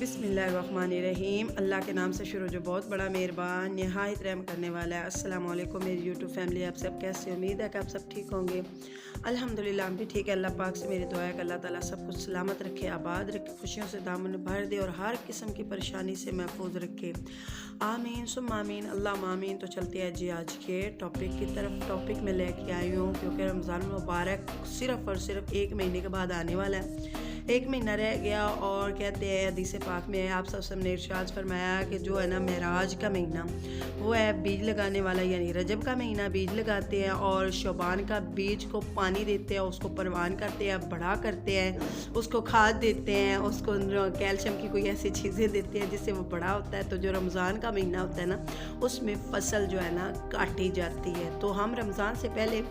बिस्मिल्लाहिर्रहमानिर्रहीम। अल्लाह के नाम से शुरू जो बहुत बड़ा मेहरबान नहायत रहम करने वाला है। अस्सलाम वालेकुम मेरी यूट्यूब फैमिली, आप सब कैसे? उम्मीद है कि आप सब ठीक होंगे। अल्हम्दुलिल्लाह हम भी ठीक है। अल्लाह पाक से मेरी दुआ है कि अल्लाह ताला सब कुछ सलामत रखे, आबाद रखे, खुशियों से दामन भर दे और हर किस्म की परेशानी से महफूज रखे। आमीन सुम आमीन अल्लाह आमीन। तो चलते हैं जी आज के टॉपिक की तरफ। टॉपिक में लेके आई हूँ क्योंकि रमज़ान मुबारक सिर्फ़ और सिर्फ 1 महीने के बाद आने वाला है। 1 महीना रह गया और कहते हैं हदीस पाक में आप सबने इरशाद फरमाया कि जो है ना मेराज का महीना वो है बीज लगाने वाला, यानी रजब का महीना बीज लगाते हैं और शबान का बीज को पानी देते हैं, उसको परवान करते हैं, बड़ा करते हैं, उसको खाद देते हैं, उसको कैल्शियम की कोई ऐसी चीज़ें देते हैं जिससे वो बड़ा होता है। तो जो रमज़ान का महीना होता है ना उसमें फसल जो है ना काटी जाती है। तो हम रमज़ान से पहले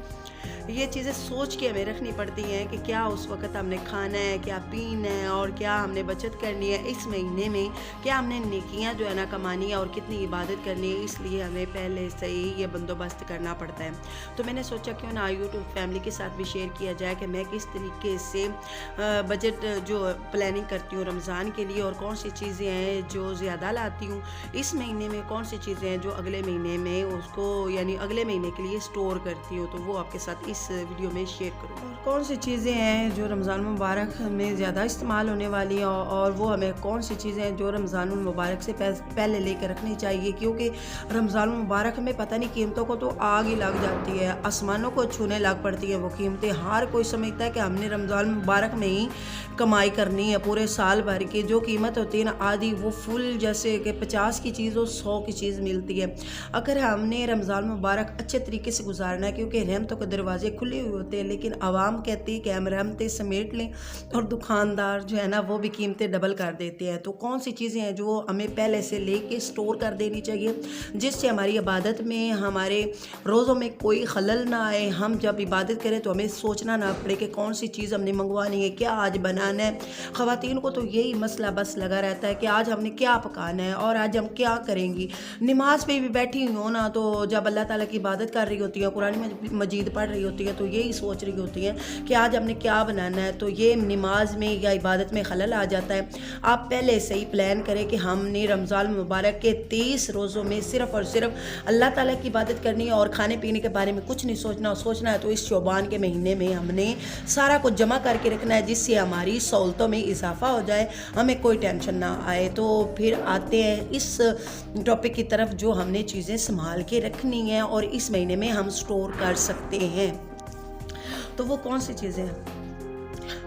ये चीज़ें सोच के हमें रखनी पड़ती हैं कि क्या उस वक़्त हमने खाना है, क्या पीना है और क्या हमने बचत करनी है। इस महीने में क्या हमने नेकियां जो है ना कमानी है और कितनी इबादत करनी है, इसलिए हमें पहले से ही ये बंदोबस्त करना पड़ता है। तो मैंने सोचा क्यों ना यूट्यूब फैमिली के साथ भी शेयर किया जाए कि मैं किस तरीके से बजट जो प्लानिंग करती हूँ रमज़ान के लिए और कौन सी चीज़ें हैं जो ज़्यादा लाती हूँ इस महीने में, कौन सी चीज़ें हैं जो अगले महीने में उसको यानी अगले महीने के लिए स्टोर करती हूँ। तो वो आपके साथ इस वीडियो में शेयर करूँ। और कौन सी चीज़ें हैं जो रमज़ान मुबारक में ज़्यादा इस्तेमाल होने वाली हैं और वो हमें कौन सी चीज़ें हैं जो रमज़ान मुबारक से पहले लेकर रखनी चाहिए, क्योंकि रमज़ान मुबारक में पता नहीं कीमतों को तो आग ही लग जाती है, आसमानों को छूने लग पड़ती है वो कीमतें। हर कोई समझता है कि हमने रमज़ान मुबारक में ही कमाई करनी है, पूरे साल भर की जो कीमत होती है ना आधी वो फुल, जैसे कि 50 की चीज़ हो 100 की चीज़ मिलती है। अगर हमने रमज़ान मुबारक अच्छे तरीके से गुजारना है, क्योंकि रहमतों के दरवाजे खुले हुए होते हैं, लेकिन आवाम कहती है कि हम रहमतें समेट लें और दुकानदार जो है ना वो भी कीमतें डबल कर देते हैं। तो कौन सी चीज़ें हैं जो हमें पहले से लेके स्टोर कर देनी चाहिए जिससे हमारी इबादत में, हमारे रोज़ों में कोई खलल ना आए। हम जब इबादत करें तो हमें सोचना ना पड़े कि कौन सी चीज़ हमने मंगवानी है, क्या आज बनाना है। ख़वातीन को तो यही मसला बस लगा रहता है कि आज हमने क्या पकाना है और आज हम क्या करेंगी। नमाज पे भी बैठी हुई हो ना तो जब अल्लाह ताला की इबादत कर रही होती है, कुरान मजीद पढ़ रही होती है, तो यही सोच रही होती है कि आज हमने क्या बनाना है। तो ये नमाज में या इबादत में खलल आ जाता है। आप पहले से ही प्लान करें कि हमने रमज़ान मुबारक के 30 रोज़ों में सिर्फ़ और सिर्फ अल्लाह ताला की इबादत करनी है और खाने पीने के बारे में कुछ नहीं सोचना है। तो इस शोबान के महीने में हमने सारा कुछ जमा करके रखना है जिससे हमारी सहूलतों में इजाफा हो जाए, हमें कोई टेंशन ना आए। तो फिर आते हैं इस टॉपिक की तरफ जो हमने चीज़ें संभाल के रखनी है और इस महीने में हम स्टोर कर सकते हैं। तो वो कौन सी चीज़ें हैं?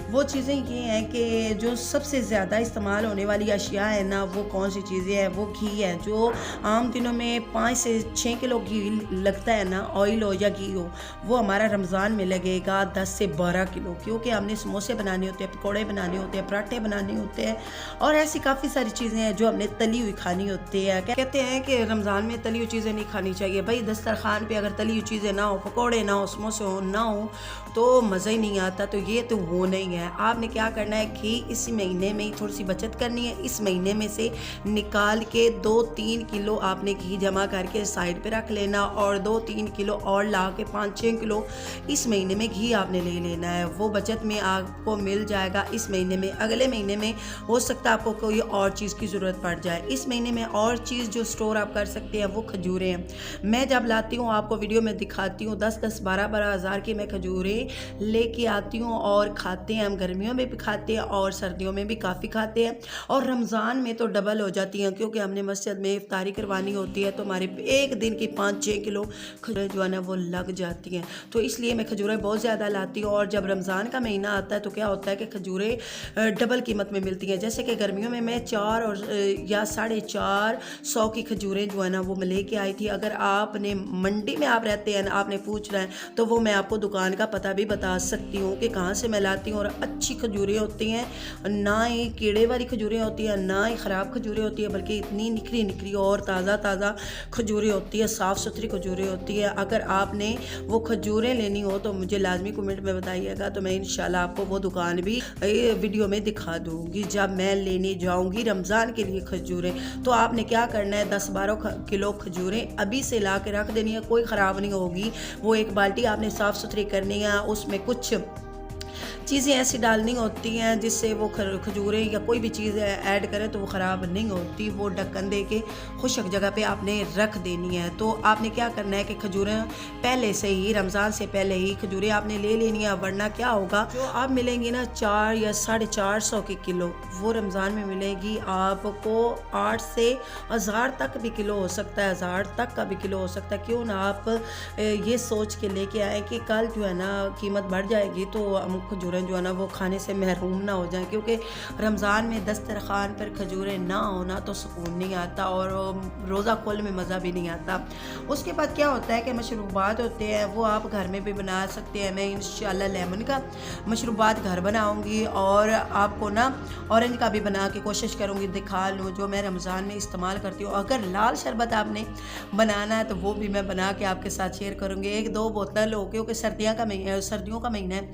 वो चीज़ें ये हैं कि जो सबसे ज़्यादा इस्तेमाल होने वाली अशिया है ना वो कौन सी चीज़ें हैं, वो घी है। जो आम दिनों में 5 से 6 किलो घी लगता है ना, ऑयल हो या घी हो, वो हमारा रमज़ान में लगेगा 10 से 12 किलो, क्योंकि हमने समोसे बनाने होते हैं, पकौड़े बनाने होते हैं, पराठे बनाने होते हैं और ऐसी काफ़ी सारी चीज़ें हैं जो हमने तली हुई खानी होती है। कहते हैं कि रमज़ान में तली हुई चीज़ें नहीं खानी चाहिए। भाई दस्तरखान पे अगर तली हुई चीज़ें ना हो, पकौड़े ना हो, समोसे हो ना हो तो मज़ा ही नहीं आता। तो ये तो हो नहीं है। आपने क्या करना है कि इस महीने में ही थोड़ी सी बचत करनी है। इस महीने में से निकाल के 2-3 किलो आपने घी जमा करके साइड पे रख लेना और 2-3 किलो और ला के 5-6 किलो इस महीने में घी आपने ले लेना है। वो बचत में आपको मिल जाएगा इस महीने में। अगले महीने में हो सकता है आपको कोई और चीज़ की ज़रूरत पड़ जाए। इस महीने में और चीज़ जो स्टोर आप कर सकते हैं वो खजूरें हैं। मैं जब लाती हूँ आपको वीडियो में दिखाती हूँ, 10-10, 12-12 हज़ार की मैं खजूरें लेके आती हूँ और खाते हैं। हम गर्मियों में भी खाते हैं और सर्दियों में भी काफ़ी खाते हैं और रमज़ान में तो डबल हो जाती हैं, क्योंकि हमने मस्जिद में इफ्तारी करवानी होती है तो हमारे एक दिन की 5-6 किलो खजूरें जो है ना वो लग जाती हैं। तो इसलिए मैं खजूरें बहुत ज़्यादा लाती हूँ और जब रमज़ान का महीना आता है तो क्या होता है कि खजूरें डबल कीमत में मिलती हैं। जैसे कि गर्मियों में मैं 4 और या 450 की खजूरें जो है ना वो मैं लेके आई थी। अगर आपने मंडी में आप रहते हैं, आपने पूछ रहे हैं तो वो मैं आपको दुकान का पता भी बता सकती हूँ कि कहाँ से मैं लाती हूँ। और अच्छी खजूरें होती हैं, ना ही कीड़े वाली खजूरें होती हैं, ना ही ख़राब खजूरें होती हैं, बल्कि इतनी निखरी निखरी और ताज़ा खजूरें होती है, साफ़ सुथरी खजूरें होती है। अगर आपने वो खजूरें लेनी हो तो मुझे लाजमी कमेंट में बताइएगा, तो मैं इंशाल्लाह आपको वो दुकान भी वीडियो में दिखा दूँगी जब मैं लेने जाऊँगी रमज़ान के लिए खजूरें। तो आपने क्या करना है, 10-12 किलो खजूरें अभी से ला के रख देनी है, कोई ख़राब नहीं होगी। वो एक बाल्टी आपने साफ़ सुथरी करनी है, उसमें कुछ चीज़ें ऐसी डालनी होती हैं जिससे वो खजूरें या कोई भी चीज़ ऐड करें तो वो ख़राब नहीं होती। वो ढक्कन दे के खुशक जगह पे आपने रख देनी है। तो आपने क्या करना है कि खजूरें पहले से ही, रमज़ान से पहले ही खजूरें आपने ले लेनी है, वरना क्या होगा, जो आप मिलेंगी ना 4 या 450 की किलो, वो रमज़ान में मिलेगी आपको 8 से 1000 तक भी किलो हो सकता है, 1000 तक का भी किलो हो सकता है। क्यों ना आप ये सोच के लेके आए कि कल जो है ना कीमत बढ़ जाएगी तो हम खजूरें जो है ना वो खाने से महरूम ना हो जाएं, क्योंकि रमज़ान में दस्तरखान पर खजूरें ना होना तो सुकून नहीं आता और रोज़ा खोल में मज़ा भी नहीं आता। उसके बाद क्या होता है कि मशरूबात होते हैं वो आप घर में भी बना सकते हैं। मैं इंशाल्लाह लेमन का मशरूबात घर बनाऊंगी और आपको ना ऑरेंज का भी बना के कोशिश करूंगी दिखा लूँ, जो मैं रमज़ान में इस्तेमाल करती हूँ। अगर लाल शरबत आपने बनाना है तो वो भी मैं बना के आपके साथ शेयर करूँगी। 1-2 बोतल हो, क्योंकि सर्दियों का महीना है,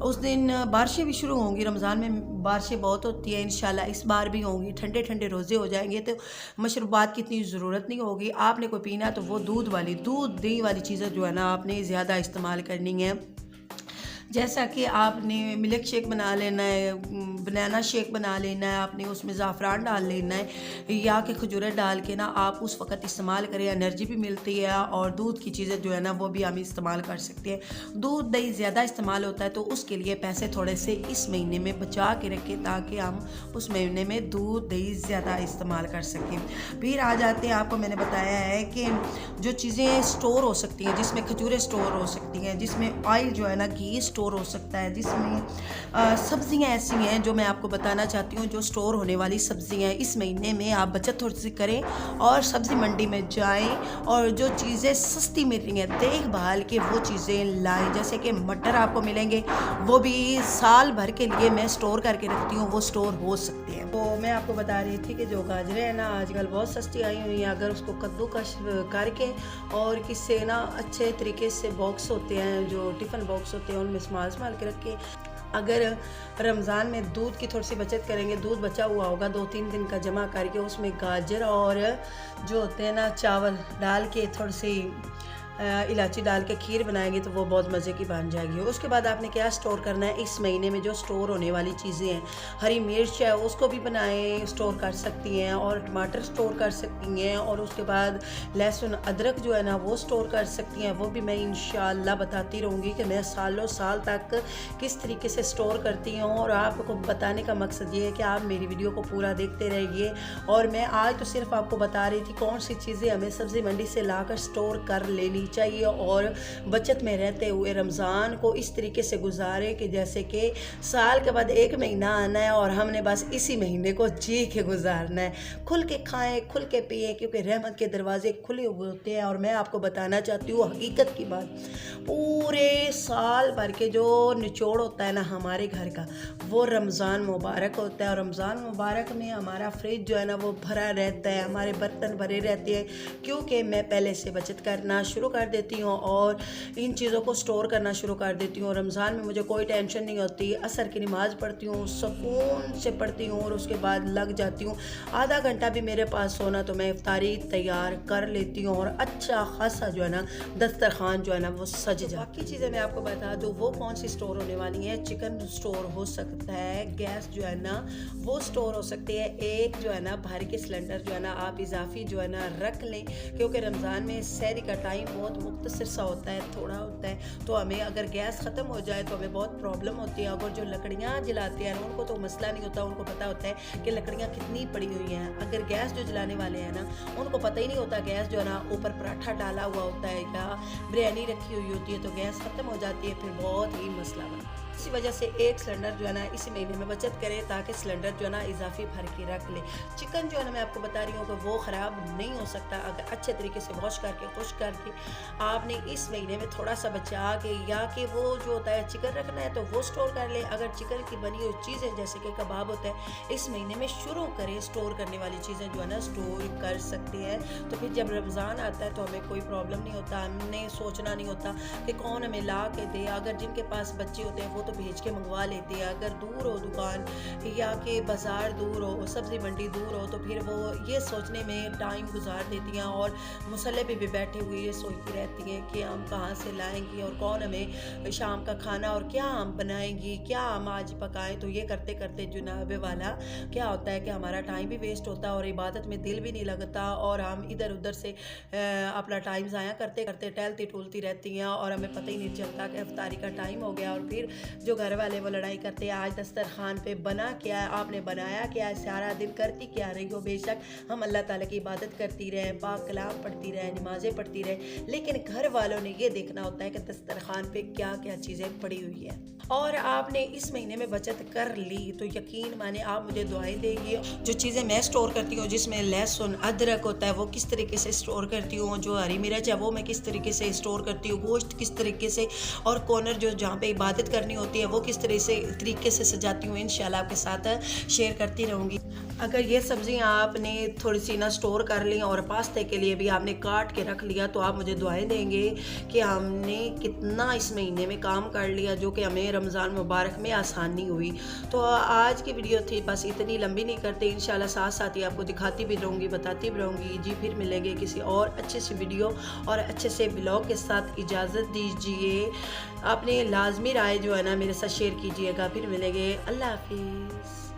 उस दिन बारिशें भी शुरू होंगी। रमज़ान में बारिशें बहुत होती है, इंशाल्लाह इस बार भी होंगी। ठंडे ठंडे रोज़े हो जाएंगे तो मशरूबात की इतनी ज़रूरत नहीं होगी। आपने कोई पीना तो वो दूध दही वाली चीज़ें जो है ना आपने ज़्यादा इस्तेमाल करनी है। जैसा कि आपने मिल्क शेक बना लेना है, बनाना शेक बना लेना है, आपने उसमें ज़ाफ़रान डाल लेना है या कि खजूरें डाल के ना आप उस वक़्त इस्तेमाल करें, एनर्जी भी मिलती है। और दूध की चीज़ें जो है ना वो भी हम इस्तेमाल कर सकते हैं। दूध दही ज़्यादा इस्तेमाल होता है तो उसके लिए पैसे थोड़े से इस महीने में बचा के रखें ताकि हम उस महीने में दूध दही ज़्यादा इस्तेमाल कर सकें। फिर आ जाते हैं, आपको मैंने बताया है कि जो चीज़ें स्टोर हो सकती हैं, जिसमें खजूरें स्टोर हो सकती हैं, जिसमें ऑयल जो है ना घी स्टोर हो सकता है, जिसमें सब्जियां ऐसी हैं जो मैं आपको बताना चाहती हूँ, जो स्टोर होने वाली सब्जियां हैं। इस महीने में आप बचत थोड़ी सी करें और सब्ज़ी मंडी में जाएं और जो चीज़ें सस्ती मिल रही हैं देखभाल के वो चीज़ें लाएं। जैसे कि मटर आपको मिलेंगे, वो भी साल भर के लिए मैं स्टोर करके रखती हूँ, वो स्टोर हो सकते हैं। तो मैं आपको बता रही थी कि जो गाजरें हैं ना आजकल बहुत सस्ती आई हुई हैं। अगर उसको कद्दूकस करके और किससे ना अच्छे तरीके से बॉक्स होते हैं, जो टिफ़िन बॉक्स होते हैं, उनमें संभाल के रखें। अगर रमज़ान में दूध की थोड़ी सी बचत करेंगे, दूध बचा हुआ होगा 2-3 दिन का जमा करके उसमें गाजर और जो होते हैं ना चावल डाल के थोड़ी सी इलायची डाल के खीर बनाएंगे तो वो बहुत मज़े की बन जाएगी। उसके बाद आपने क्या स्टोर करना है, इस महीने में जो स्टोर होने वाली चीज़ें हैं, हरी मिर्च है उसको भी बनाएं, स्टोर कर सकती हैं, और टमाटर स्टोर कर सकती हैं, और उसके बाद लहसुन अदरक जो है ना वो स्टोर कर सकती हैं। वो भी मैं इंशाल्लाह बताती रहूँगी कि मैं सालों साल तक किस तरीके से स्टोर करती हूँ। और आपको बताने का मकसद ये है कि आप मेरी वीडियो को पूरा देखते रहिए। और मैं आज तो सिर्फ आपको बता रही थी कौन सी चीज़ें हमें सब्ज़ी मंडी से लाकर स्टोर कर लेनी चाहिए और बचत में रहते हुए रमज़ान को इस तरीके से गुजारे कि जैसे कि साल के बाद एक महीना आना है और हमने बस इसी महीने को जी के गुजारना है। खुल के खाएं, खुल के पिएं, क्योंकि रहमत के दरवाजे खुले हुए होते हैं। और मैं आपको बताना चाहती हूँ हकीकत की बात, पूरे साल भर के जो निचोड़ होता है ना हमारे घर का, वो रमज़ान मुबारक होता है। और रमज़ान मुबारक में हमारा फ्रिज जो है ना वो भरा रहता है, हमारे बर्तन भरे रहते हैं, क्योंकि मैं पहले से बचत करना शुरू कर देती हूँ और इन चीज़ों को स्टोर करना शुरू कर देती हूँ। रमज़ान में मुझे कोई टेंशन नहीं होती। असर की नमाज़ पढ़ती हूँ, सुकून से पढ़ती हूँ और उसके बाद लग जाती हूँ। आधा घंटा भी मेरे पास होना तो मैं इफ्तारी तैयार कर लेती हूँ और अच्छा खासा जो है ना दस्तरखान जो है ना वो सज जाता है। बाकी चीज़ें मैं आपको बता दूँ वो कौन सी स्टोर होने वाली है। चिकन स्टोर हो सकता है, गैस जो है ना वो स्टोर हो सकती है, एक जो है ना भर के सिलेंडर जो है ना आप इजाफी जो है ना रख लें, क्योंकि रमज़ान में सहरी का टाइम बहुत मुख्तसर सा होता है, थोड़ा होता है, तो हमें अगर गैस ख़त्म हो जाए तो हमें बहुत प्रॉब्लम होती है। अगर जो लकड़ियाँ जलाते हैं उनको तो मसला नहीं होता, उनको पता होता है कि लकड़ियाँ कितनी पड़ी हुई हैं। अगर गैस जो जलाने वाले हैं ना उनको पता ही नहीं होता, गैस जो है ना ऊपर पराठा डाला हुआ होता है या बिरयानी रखी हुई होती है तो गैस ख़त्म हो जाती है, फिर बहुत ही मसला बनता है। इसी वजह से एक सिलेंडर जो है ना इसी महीने में बचत करें ताकि सिलेंडर जो है ना इजाफी भर के रख ले। चिकन जो है ना मैं आपको बता रही हूँ कि वो ख़राब नहीं हो सकता अगर अच्छे तरीके से वॉश करके खुश करके आपने इस महीने में थोड़ा सा बचा के, या कि वो जो होता है चिकन रखना है तो वो स्टोर कर ले। अगर चिकन की बनी हुई चीज़ें जैसे कि कबाब होता है इस महीने में शुरू करें स्टोर करने वाली चीज़ें जो है ना स्टोर कर सकते हैं, तो फिर जब रमज़ान आता है तो हमें कोई प्रॉब्लम नहीं होता, हमने सोचना नहीं होता कि कौन हमें ला के दे। अगर जिनके पास बच्चे होते हैं वो तो भेज के मंगवा लेते हैं। अगर दूर हो दुकान या कि बाज़ार दूर हो, सब्ज़ी मंडी दूर हो, तो फिर वो ये सोचने में टाइम गुजार देती हैं और मुसल्ले पे भी बैठे हुए ये सोचती रहती हैं कि हम कहाँ से लाएंगी और कौन हमें शाम का खाना और क्या हम बनाएंगी, क्या हम आज पकाएं। तो ये करते करते जनाब वाला क्या होता है कि हमारा टाइम भी वेस्ट होता है और इबादत में दिल भी नहीं लगता और हम इधर उधर से अपना टाइम ज़ाया करते करते टहलती टूलती रहती हैं और हमें पता ही नहीं चलता कि इफ्तारी का टाइम हो गया। और फिर जो घर वाले वो लड़ाई करते हैं, आज दस्तरखान पे बना क्या है, आपने बनाया क्या है, सारा दिन करती क्या रही हो। बेशक हम अल्लाह ताला की इबादत करती रहे, पाक कलाम पढ़ती रहे, नमाज़ें पढ़ती रहे, लेकिन घर वालों ने ये देखना होता है कि दस्तरखान पे क्या क्या चीज़ें पड़ी हुई है। और आपने इस महीने में बचत कर ली तो यकीन माने आप मुझे दुआएं देंगे। जो चीज़ें मैं स्टोर करती हूँ जिसमें लहसुन अदरक होता है वो किस तरीके से स्टोर करती हूँ, जो हरी मिर्च है वो मैं किस तरीके से स्टोर करती हूँ, गोश्त किस तरीके से और कॉर्नर जो जहाँ पे इबादत करनी होती है वो किस तरीके से सजाती हूँ, इंशाल्लाह आपके साथ शेयर करती रहूँगी। अगर ये सब्जियां आपने थोड़ी सी ना स्टोर कर ली और पास्ते के लिए भी आपने काट के रख लिया तो आप मुझे दुआएं देंगे कि हमने कितना इस महीने में काम कर लिया, जो कि हमें रमज़ान मुबारक में आसानी हुई। तो आज की वीडियो थी बस इतनी लंबी नहीं करते, इंशाल्लाह साथ साथ ही आपको दिखाती भी रहूँगी, बताती भी रहूँगी। जी फिर मिलेंगे किसी और अच्छी सी वीडियो और अच्छे से ब्लॉग के साथ। इजाज़त दीजिए, अपने लाजमी राय जो है ना मेरे साथ शेयर कीजिएगा। फिर मिलेंगे, अल्लाह हाफिज़।